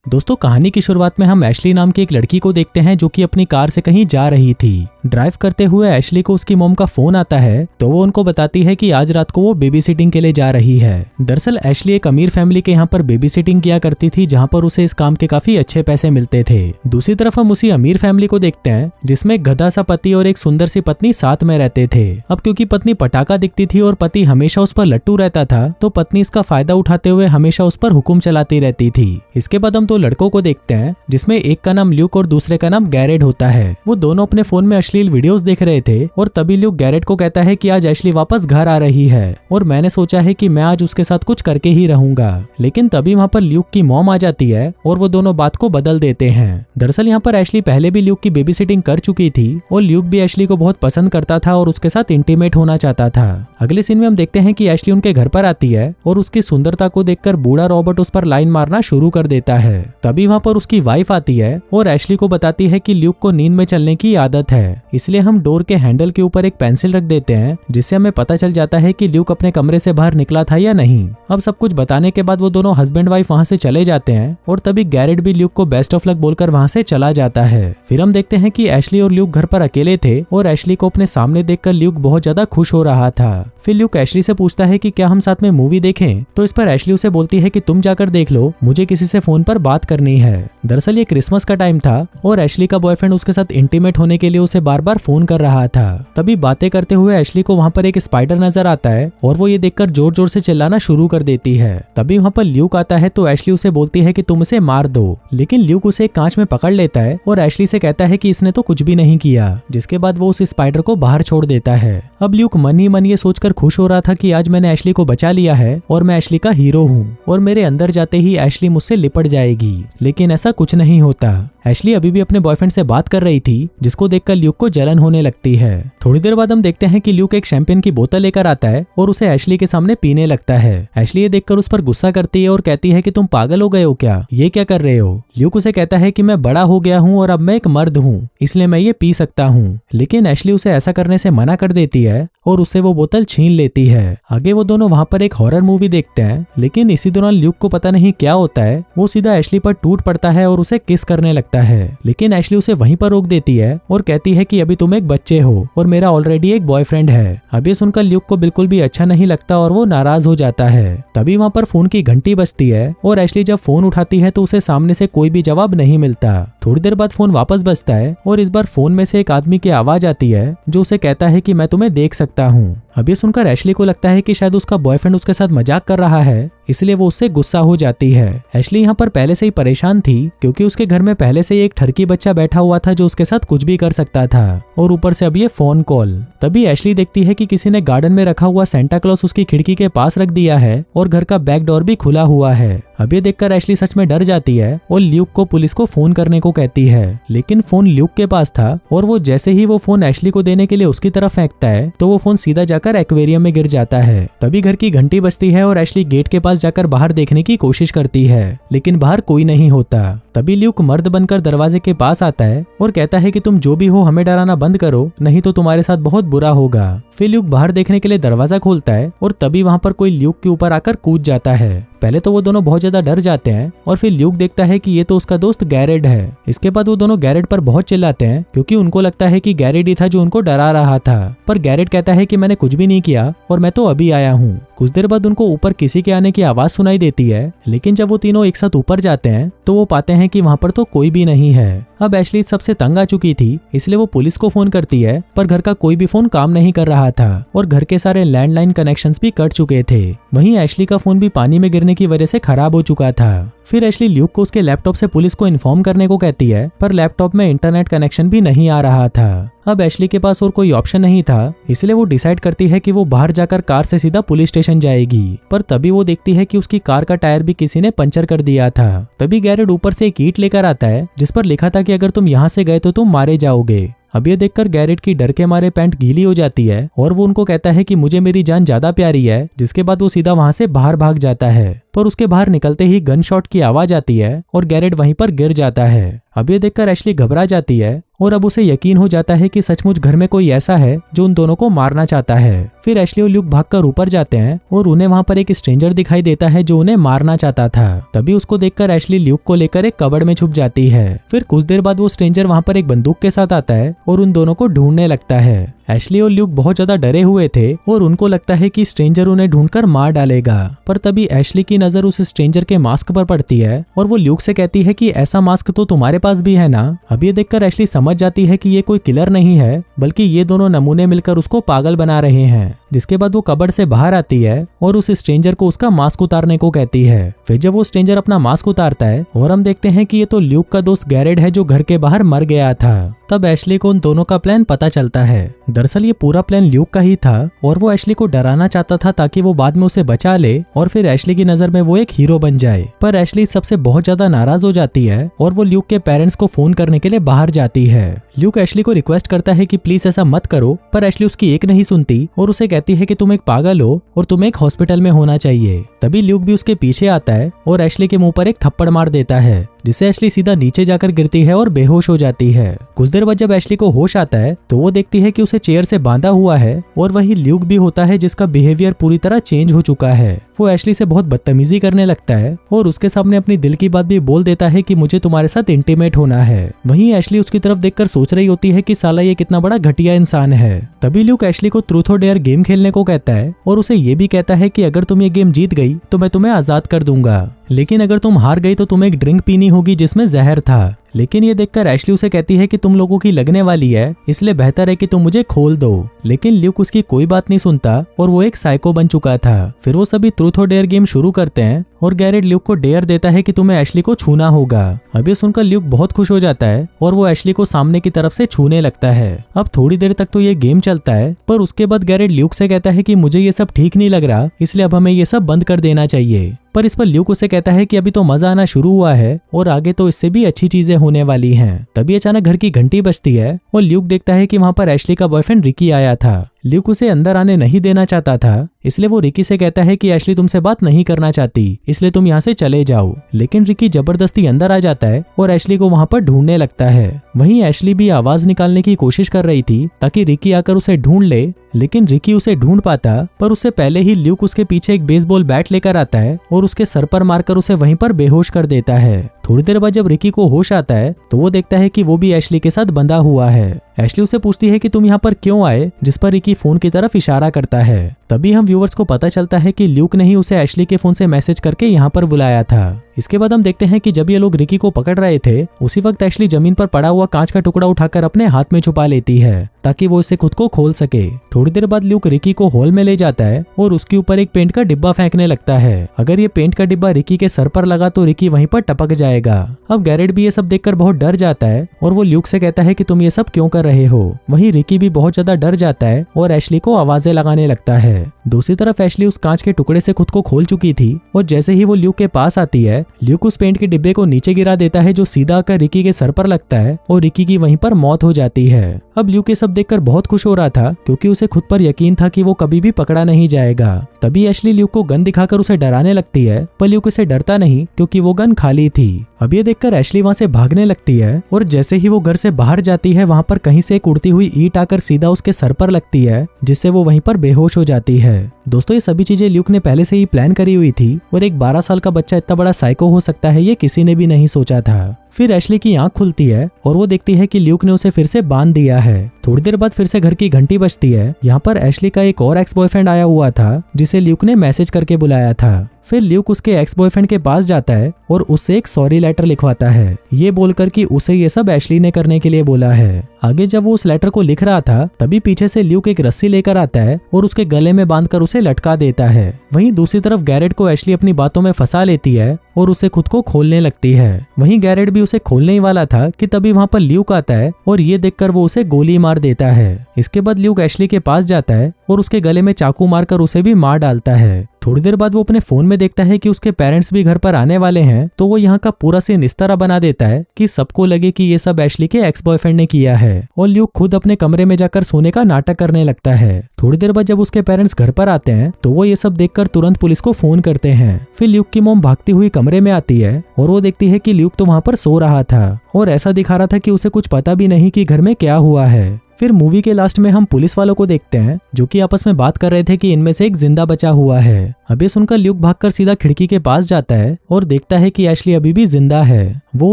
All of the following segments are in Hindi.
दोस्तों कहानी की शुरुआत में हम एशली नाम की एक लड़की को देखते हैं जो कि अपनी कार से कहीं जा रही थी। ड्राइव करते हुए एशली को उसकी मॉम का फोन आता है तो वो उनको बताती है कि आज रात को वो बेबी सिटिंग के लिए जा रही है। दरअसल एशली एक अमीर फैमिली के यहाँ पर बेबी सिटिंग किया करती थी जहाँ पर उसे इस काम के काफी अच्छे पैसे मिलते थे। दूसरी तरफ हम उसी अमीर फैमिली को देखते हैं जिसमें एक गधा सा पति और एक सुंदर सी पत्नी साथ में रहते थे। अब क्योंकि पत्नी पटाखा दिखती थी और पति हमेशा उस पर लट्टू रहता था तो पत्नी इसका फायदा उठाते हुए हमेशा उस पर हुक्म चलाती रहती थी। इसके बाद हम दो लड़कों को देखते हैं जिसमें एक का नाम ल्यूक और दूसरे का नाम गैरेट होता है। वो दोनों अपने फोन में अश्लील वीडियोस देख रहे थे और तभी ल्यूक गैरेट को कहता है कि आज एशली वापस घर आ रही है और मैंने सोचा है कि मैं आज उसके साथ कुछ करके ही रहूंगा। लेकिन तभी वहाँ पर ल्यूक की मॉम आ जाती है और वो दोनों बात को बदल देते हैं। दरअसल यहाँ पर एशली पहले भी ल्यूक की बेबी सिटिंग कर चुकी थी और ल्यूक भी एशली को बहुत पसंद करता था और उसके साथ इंटीमेट होना चाहता था। अगले सीन में हम देखते हैं कि एशली उनके घर पर आती है और उसकी सुंदरता को देखकर बूढ़ा रॉबर्ट उस पर लाइन मारना शुरू कर देता है। तभी वहाँ पर उसकी वाइफ आती है और एशली को बताती है कि ल्यूक को नींद में चलने की आदत है, इसलिए हम डोर के हैंडल के ऊपर एक पेंसिल रख देते हैं जिससे हमें पता चल जाता है कि ल्यूक अपने कमरे से बाहर निकला था या नहीं। अब सब कुछ बताने के बाद वो दोनों हस्बैंड वाइफ वहाँ से चले जाते हैं और तभी गैरेट भी ल्यूक को बेस्ट ऑफ लक बोलकर वहाँ से चला जाता है। फिर हम देखते हैं कि एशली और ल्यूक घर पर अकेले थे और एशली को अपने सामने देखकर ल्यूक बहुत ज्यादा खुश हो रहा था। फिर ल्यूक एशली से पूछता है कि क्या हम साथ में मूवी देखें, तो इस पर एशली उसे बोलती है कि तुम जाकर देख लो, मुझे किसी से फोन पर बात करनी है। दरअसल ये क्रिसमस का टाइम था और एशली का बॉयफ्रेंड उसके साथ इंटीमेट होने के लिए उसे बार बार फोन कर रहा था। तभी बातें करते हुए एशली को वहाँ पर एक स्पाइडर नजर आता है और वो ये देखकर जोर जोर से चिल्लाना शुरू कर देती है। तभी वहाँ पर ल्यूक आता है तो एशली उसे बोलती है कि तुम इसे मार दो, लेकिन ल्यूक उसे कांच में पकड़ लेता है और एशली से कहता है कि इसने तो कुछ भी नहीं किया, जिसके बाद वो उस स्पाइडर को बाहर छोड़ देता है। अब ल्यूक मन ही मन ये सोचकर खुश हो रहा था कि आज मैंने एशली को बचा लिया है और मैं एशली का हीरो हूँ और मेरे अंदर जाते ही एशली मुझसे लिपट जाएगी, लेकिन ऐसा कुछ नहीं होता। एशली अभी भी अपने बॉयफ्रेंड से बात कर रही थी जिसको देखकर ल्यूक को जलन होने लगती है। थोड़ी देर बाद हम देखते हैं कि ल्यूक एक शैंपेन की बोतल लेकर आता है और उसे एशली के सामने पीने लगता है। एशली ये देखकर उस पर गुस्सा करती है और कहती है कि तुम पागल हो गए हो क्या, ये क्या कर रहे हो। ल्यूक उसे कहता है कि मैं बड़ा हो गया हूँ और अब मैं एक मर्द हूँ, इसलिए मैं ये पी सकता हूँ, लेकिन एशली उसे ऐसा करने से मना कर देती है और उससे वो बोतल छीन लेती है। आगे वो दोनों वहाँ पर एक हॉरर मूवी देखते हैं, लेकिन इसी दौरान ल्यूक को पता नहीं क्या होता है, वो सीधा एशली पर टूट पड़ता है और उसे किस करने लगता है। लेकिन एशली उसे वहीं पर रोक देती है और कहती है कि अभी तुम एक बच्चे हो और मेरा ऑलरेडी एक बॉयफ्रेंड है। अब ये सुनकर ल्यूक को बिल्कुल भी अच्छा नहीं लगता और वो नाराज हो जाता है। तभी वहाँ पर फोन की घंटी बजती है और एशली जब फोन उठाती है तो उसे सामने से कोई भी जवाब नहीं मिलता। थोड़ी देर बाद फोन वापस बजता है और इस बार फोन में से एक आदमी की आवाज आती है जो उसे कहता है कि मैं तुम्हें देख सकता हूँ। अब ये सुनकर एशली को लगता है कि शायद उसका बॉयफ्रेंड उसके साथ मजाक कर रहा है, इसलिए वो उससे गुस्सा हो जाती है। एशली यहाँ पर पहले से ही परेशान थी क्योंकि उसके घर में पहले से ही एक ठरकी बच्चा बैठा हुआ था जो उसके साथ कुछ भी कर सकता था और ऊपर से अब ये फोन कॉल। तभी एशली देखती है कि किसी ने गार्डन में रखा हुआ सेंटा क्लॉस उसकी खिड़की के पास रख दिया है और घर का बैक डोर भी खुला हुआ है। अब ये देखकर एशली सच में डर जाती है और ल्यूक को पुलिस को फोन करने को कहती है, लेकिन फोन ल्यूक के पास था और वो जैसे ही वो फोन एशली को देने के लिए उसकी तरफ फेंकता है तो वो फोन सीधा जाकर एक्वेरियम में गिर जाता है। तभी घर की घंटी बजती है और एशली गेट के पास जाकर बाहर देखने की कोशिश करती है, लेकिन बाहर कोई नहीं होता। तभी ल्यूक मर्द बनकर दरवाजे के पास आता है और कहता है कि तुम जो भी हो हमें डराना बंद करो, नहीं तो तुम्हारे साथ बहुत बुरा होगा। फिर ल्यूक बाहर देखने के लिए दरवाजा खोलता है और तभी वहाँ पर कोई ल्यूक के ऊपर आकर कूद जाता है। पहले तो वो दोनों बहुत ज्यादा डर जाते हैं और फिर ल्यूक देखता है कि ये तो उसका दोस्त गैरेट है। इसके बाद वो दोनों गैरेट पर बहुत चिल्लाते हैं क्योंकि उनको लगता है कि गैरेट ही था जो उनको डरा रहा था, पर गैरेट कहता है कि मैंने कुछ भी नहीं किया और मैं तो अभी आया हूँ। कुछ देर बाद उनको ऊपर किसी के आने की आवाज सुनाई देती है, लेकिन जब वो तीनों एक साथ ऊपर जाते हैं तो वो पाते हैं कि वहाँ पर तो कोई भी नहीं है। अब एशली सबसे तंग आ चुकी थी, इसलिए वो पुलिस को फोन करती है, पर घर का कोई भी फोन काम नहीं कर रहा था और घर के सारे लैंडलाइन कनेक्शंस भी कट चुके थे। वहीं एशली का फोन भी पानी में गिरने की वजह से खराब हो चुका था। फिर एशली ल्यूक को उसके लैपटॉप से पुलिस को इन्फॉर्म करने को कहती है, पर लैपटॉप में इंटरनेट कनेक्शन भी नहीं आ रहा था। अब एशली के पास और कोई ऑप्शन नहीं था, इसलिए वो डिसाइड करती है कि वो बाहर जाकर कार से सीधा पुलिस स्टेशन जाएगी। पर तभी वो देखती है कि उसकी कार का टायर भी किसी ने पंचर कर दिया था। तभी गैरेट ऊपर से एक ईंट लेकर आता है जिस पर लिखा था कि अगर तुम यहाँ से गए तो तुम मारे जाओगे। अब ये देखकर गैरेट की डर के मारे पैंट गीली हो जाती है और वो उनको कहता है कि मुझे मेरी जान ज्यादा प्यारी है, जिसके बाद वो सीधा वहां से बाहर भाग जाता है। पर उसके बाहर निकलते ही गन शॉट की आवाज आती है और गैरेट वहीं पर गिर जाता है। अब ये देखकर एशली घबरा जाती है और अब उसे यकीन हो जाता है कि सचमुच घर में कोई ऐसा है जो उन दोनों को मारना चाहता है। फिर एशली और ल्यूक भागकर ऊपर जाते हैं और उन्हें वहां पर एक स्ट्रेंजर दिखाई देता है जो उन्हें मारना चाहता था। तभी उसको देखकर एशली ल्यूक को लेकर एक कबर्ड में छुप जाती है। फिर कुछ देर बाद वो स्ट्रेंजर वहां पर एक बंदूक के साथ आता है और उन दोनों को ढूंढने लगता है। एशली और ल्यूक बहुत ज्यादा डरे हुए थे और उनको लगता है कि स्ट्रेंजर उन्हें ढूंढकर मार डालेगा। पर तभी एशली की नजर उस स्ट्रेंजर के मास्क पर पड़ती है और वो ल्यूक से कहती है कि ऐसा मास्क तो तुम्हारे पास भी है ना। अब ये देखकर एशली समझ जाती है कि ये कोई किलर नहीं है बल्कि ये दोनों नमूने मिलकर उसको पागल बना रहे हैं। जिसके बाद वो कबर्ड से बाहर आती है और उस स्ट्रेंजर को उसका मास्क उतारने को कहती है। फिर जब वो स्ट्रेंजर अपना मास्क उतारता है और हम देखते हैं कि ये तो ल्यूक का दोस्त गैरेड है जो घर के बाहर मर गया था। तब एशली को उन दोनों का प्लान पता चलता है। दरअसल ये पूरा प्लान ल्यूक का ही था और वो एशली को डराना चाहता था ताकि वो बाद में उसे बचा ले और फिर एशली की नजर में वो एक हीरो बन जाए। पर एशली सबसे बहुत ज्यादा नाराज हो जाती है और वो ल्यूक के पेरेंट्स को फोन करने के लिए बाहर जाती है। ल्यूक एशली को रिक्वेस्ट करता है कि प्लीज ऐसा मत करो, पर एशली उसकी एक नहीं सुनती और उसे कहती है कि तुम एक पागल हो और तुम्हें एक हॉस्पिटल में होना चाहिए। तभी ल्यूक भी उसके पीछे आता है और एशली के मुंह पर एक थप्पड़ मार देता है जिससे एशली सीधा नीचे जाकर गिरती है और बेहोश हो जाती है। कुछ देर बाद जब एशली को होश आता है तो वो देखती है कि उसे चेयर से बांधा हुआ है और वही ल्यूक भी होता है जिसका बिहेवियर पूरी तरह चेंज हो चुका है। वो एशली से बहुत बदतमीजी करने लगता है और उसके सामने अपनी दिल की बात भी बोल देता है कि मुझे तुम्हारे साथ इंटीमेट होना है। वहीं एशली उसकी तरफ देखकर सोच रही होती है कि साला ये कितना बड़ा घटिया इंसान है। तभी ल्यूक एशली को ट्रूथ और डेयर गेम खेलने को कहता है और उसे ये भी कहता है कि अगर तुम ये गेम जीत गई तो मैं तुम्हें आजाद कर दूंगा, लेकिन अगर तुम हार गई तो तुम्हें एक ड्रिंक पीनी होगी जिसमें जहर था। लेकिन ये देखकर एशली उसे कहती है कि तुम लोगों की लगने वाली है, इसलिए बेहतर है कि तुम मुझे खोल दो। लेकिन ल्यूक उसकी कोई बात नहीं सुनता और वो एक साइको बन चुका था। फिर वो सभी ट्रूथ और डेयर गेम शुरू करते हैं और गैरेड ल्यूक को डेयर देता है कि तुम्हें एशली को छूना होगा। अब ये सुनकर ल्यूक बहुत खुश हो जाता है और वो एशली को सामने की तरफ से छूने लगता है। अब थोड़ी देर तक तो ये गेम चलता है, पर उसके बाद गैरेड ल्यूक से कहता है कि मुझे ये सब ठीक नहीं लग रहा, इसलिए अब हमें ये सब बंद कर देना चाहिए। पर इस पर ल्यूक उसे कहता है कि अभी तो मजा आना शुरू हुआ है और आगे तो इससे भी अच्छी चीजें होने वाली हैं। तभी अचानक घर की घंटी बजती है और ल्यूक देखता है कि वहां पर एशली का बॉयफ्रेंड रिकी आया था। ल्यूक उसे अंदर आने नहीं देना चाहता था, इसलिए वो रिकी से कहता है कि एशली तुमसे बात नहीं करना चाहती, इसलिए तुम यहाँ से चले जाओ। लेकिन रिकी जबरदस्ती अंदर आ जाता है और एशली को वहां पर ढूंढने लगता है। वहीं एशली भी आवाज निकालने की कोशिश कर रही थी ताकि रिकी आकर उसे ढूंढ ले, लेकिन रिकी उसे ढूंढ पाता, पर उससे पहले ही ल्यूक उसके पीछे एक बेसबॉल बैट लेकर आता है और उसके सर पर मारकर उसे वहीं पर बेहोश कर देता है। थोड़ी देर बाद जब रिकी को होश आता है तो वो देखता है कि वो भी एशली के साथ बंधा हुआ है। एशली उसे पूछती है कि तुम यहाँ पर क्यों आए, जिस पर रिकी फोन की तरफ इशारा करता है। तभी हम व्यूअर्स को पता चलता है कि ल्यूक ने ही उसे एशली के फोन से मैसेज करके यहाँ पर बुलाया था। इसके बाद हम देखते हैं कि जब ये लोग रिकी को पकड़ रहे थे उसी वक्त एशली जमीन पर पड़ा हुआ कांच का टुकड़ा उठाकर अपने हाथ में छुपा लेती है ताकि वो इसे खुद को खोल सके। थोड़ी देर बाद ल्यूक रिकी को हॉल में ले जाता है और उसके ऊपर एक पेंट का डिब्बा फेंकने लगता है। अगर ये पेंट का डिब्बा रिकी के सर पर लगा तो रिकी वहीं पर टपक जाएगा। अब गैरेड भी ये सब देखकर बहुत डर जाता है और वो ल्यूक से कहता है कि तुम ये सब क्यों कर रहे हो। वहीं रिकी भी बहुत ज्यादा डर जाता है और एशली को आवाजें लगाने लगता है। दूसरी तरफ एशली उस कांच के टुकड़े से खुद को खोल चुकी थी और जैसे ही वो ल्यूक के पास आती है, ल्यूक उस पेंट के डिब्बे को नीचे गिरा देता है जो सीधा आकर रिकी के सर पर लगता है और रिकी की वहीं पर मौत हो जाती है। अब ल्यूक ये सब देखकर बहुत खुश हो रहा था क्योंकि उसे खुद पर यकीन था कि वो कभी भी पकड़ा नहीं जाएगा। तभी एशली ल्यूक को गन दिखाकर उसे डराने लगती है, पर ल्यूक उसे डरता नहीं क्योंकि वो गन खाली थी। अब ये देखकर एशली वहां से भागने लगती है और जैसे ही वो घर से बाहर जाती है वहां पर कहीं से एक उड़ती हुई ईंट आकर सीधा उसके सर पर लगती है जिससे वो वहीं पर बेहोश हो जाती है। दोस्तों ये सभी चीजें ल्यूक ने पहले से ही प्लान करी हुई थी और एक 12 साल का बच्चा इतना बड़ा साइको हो सकता है ये किसी ने भी नहीं सोचा था। फिर एशली की आंख खुलती है और वो देखती है कि ल्यूक ने उसे फिर से बांध दिया है। थोड़ी देर बाद फिर से घर की घंटी बजती है। यहाँ पर एशली का एक और एक्स बॉयफ्रेंड आया हुआ था जिसे ल्यूक ने मैसेज करके बुलाया था। फिर ल्यूक उसके एक्स बॉयफ्रेंड के पास जाता है और उससे एक सॉरी लेटर लिखवाता है, ये बोलकर कि उसे ये सब एशली ने करने के लिए बोला है। आगे जब वो उस लेटर को लिख रहा था तभी पीछे से ल्यूक एक रस्सी लेकर आता है और उसके गले में बांधकर उसे लटका देता है। वहीं दूसरी तरफ गैरेड को एशली अपनी बातों में फंसा लेती है और उसे खुद को खोलने लगती है। वहीं गैरेड भी उसे खोलने ही वाला था कि तभी वहां पर ल्यूक आता है और ये देखकर वो उसे गोली मार देता है। इसके बाद ल्यूक एशली के पास जाता है और उसके गले में चाकू मारकर उसे भी मार डालता है। थोड़ी देर बाद वो अपने फोन में देखता है कि उसके पेरेंट्स भी घर पर आने वाले हैं, तो वो यहाँ का पूरा सीन इस तरह बना देता है कि सबको लगे कि ये सब एशली के एक्स बॉयफ्रेंड ने किया है और ल्यूक खुद अपने कमरे में जाकर सोने का नाटक करने लगता है। थोड़ी देर बाद जब उसके पेरेंट्स घर पर आते हैं तो वो ये सब देखकर तुरंत पुलिस को फोन करते हैं। फिर ल्यूक की मॉम भागती हुई कमरे में आती है और वो देखती है कि ल्यूक तो वहाँ पर सो रहा था और ऐसा दिखा रहा था कि उसे कुछ पता भी नहीं कि घर में क्या हुआ है। फिर मूवी के लास्ट में हम पुलिस वालों को देखते हैं जो कि आपस में बात कर रहे थे कि इनमें से एक जिंदा बचा हुआ है। अभी सुनकर ल्यूक भागकर सीधा खिड़की के पास जाता है और देखता है कि एशली अभी भी जिंदा है। वो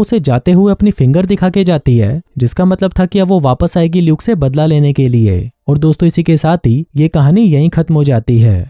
उसे जाते हुए अपनी फिंगर दिखा के जाती है, जिसका मतलब था कि अब वो वापस आएगी ल्यूक से बदला लेने के लिए। और दोस्तों, इसी के साथ ही ये कहानी यहीं खत्म हो जाती है।